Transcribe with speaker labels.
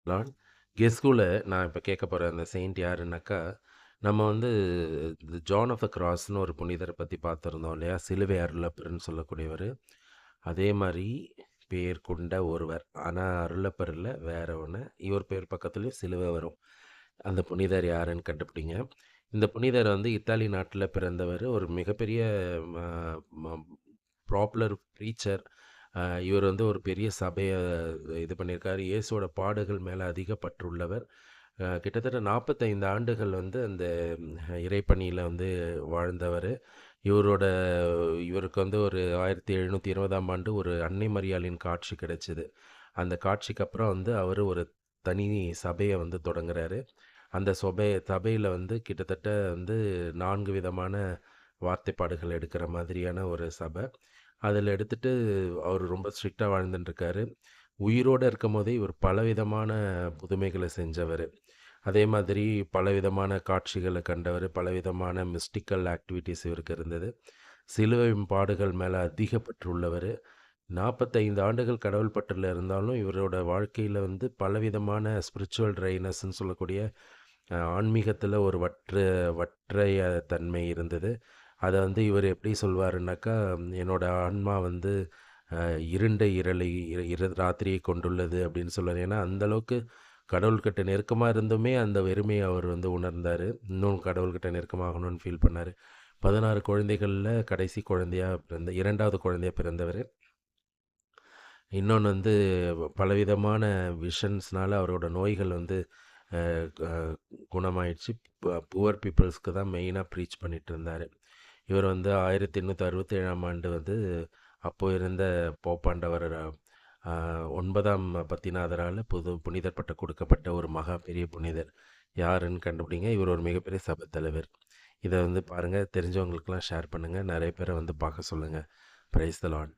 Speaker 1: Lord. கெஸ்குல நான் இப்ப கேட்க போற அந்த செயிண்ட் யாருன்னாக்கா, நம்ம வந்து ஜான் ஆஃப் த கிராஸ்ன்னு ஒரு புனிதர பத்தி பார்த்திருந்தோம் இல்லையா? சிலுவை அருளப்பர்ன்னு சொல்லக்கூடியவரு. அதே மாரி பேர் கொண்ட ஒருவர். ஆனா அருளப்பர் இல்ல, வேற ஒண்ணு. இவர் பேர் பக்கத்துலயும் சிலுவை வரும். அந்த புனிதர் யாருன்னு கண்டுபிடிங்க. இந்த புனிதர் வந்து இத்தாலி நாட்டுல பிறந்தவரு. ஒரு மிகப்பெரிய ம ம பாப்புலர் ப்ரீச்சர். இவர் வந்து ஒரு பெரிய சபைய இது பண்ணியிருக்காரு. இயேசுவோட பாடுகள் மேல அதிக பற்றுள்ளவர். கிட்டத்தட்ட 45 ஆண்டுகள் வந்து அந்த இறைப்பணியில வந்து வாழ்ந்தவரு. இவரோட இவருக்கு வந்து ஒரு 1720ஆம் ஆண்டு ஒரு அன்னை மரியாளின் காட்சி கிடைச்சது. அந்த காட்சிக்கு அப்புறம் வந்து அவரு ஒரு தனி சபைய வந்து தொடங்குறாரு. அந்த சபையில வந்து கிட்டத்தட்ட வந்து 4 விதமான வார்த்தைப்பாடுகள் எடுக்கிற மாதிரியான ஒரு சபை. அதில எடுத்துட்டு அவரு ரொம்ப ஸ்ட்ரிக்ட்டா வாழ்ந்துட்டுருக்காரு. உயிரோட இருக்கும்போதே இவர் பலவிதமான புதுமைகள செஞ்சவரு. அதே மாதிரி பலவிதமான காட்சிகள கண்டவரு. பலவிதமான மிஸ்டிக்கல் ஆக்டிவிட்டீஸ் இவருக்கு இருந்தது. சிலுவையின் பாடுகள் மேல அதிக பற்று உள்ளவரு. 45 ஆண்டுகள் கடவுள் பற்றுல இருந்தாலும், இவரோட வாழ்க்கையில வந்து பலவிதமான ஸ்பிரிச்சுவல் ட்ரைனஸ்ன்னு சொல்லக்கூடிய ஆன்மீகத்தில ஒரு வற்றைய தன்மை இருந்தது. அத வந்து இவரு எப்படி சொல்வாருன்னாக்கா, "என்னோட ஆன்மா வந்து இருண்ட இரலை ராத்திரியை கொண்டுள்ளது" அப்படின்னு சொல்லுவாரு. ஏன்னா, அந்த அளவுக்கு கடவுள்கிட்ட நெருக்கமா இருந்துமே அந்த வெறுமைய அவர் வந்து உணர்ந்தாரு. இன்னும் கடவுள்கிட்ட நெருக்கமாகணும்னு ஃபீல் பண்ணாரு. 16 குழந்தைகள்ல கடைசி குழந்தையா 2வது குழந்தையா பிறந்தவரு. இன்னொன்னு வந்து பலவிதமான விஷன்ஸ்னால அவரோட நோய்கள் வந்து அ க குணமாயிடுச்சு. புவர் பீப்பிள்ஸ்க்கு தான் மெயினா ப்ரீச் பண்ணிட்டு இருந்தாரு. இவர் வந்து 1867ஆம் ஆண்டு வந்து அப்போ இருந்த போப்பாண்டவர் 9ஆம் பத்திநாதரால புனிதர் பட்டம் கொடுக்கப்பட்ட ஒரு மகா பெரிய புனிதர். யாருன்னு கண்டுபிடிங்க. இவர் ஒரு மிகப்பெரிய சபை தலைவர். இத வந்து பாருங்க, தெரிஞ்சவங்களுக்கெல்லாம் ஷேர் பண்ணுங்க. நெறைய பேர வந்து பார்க்க சொல்லுங்க. Praise the Lord.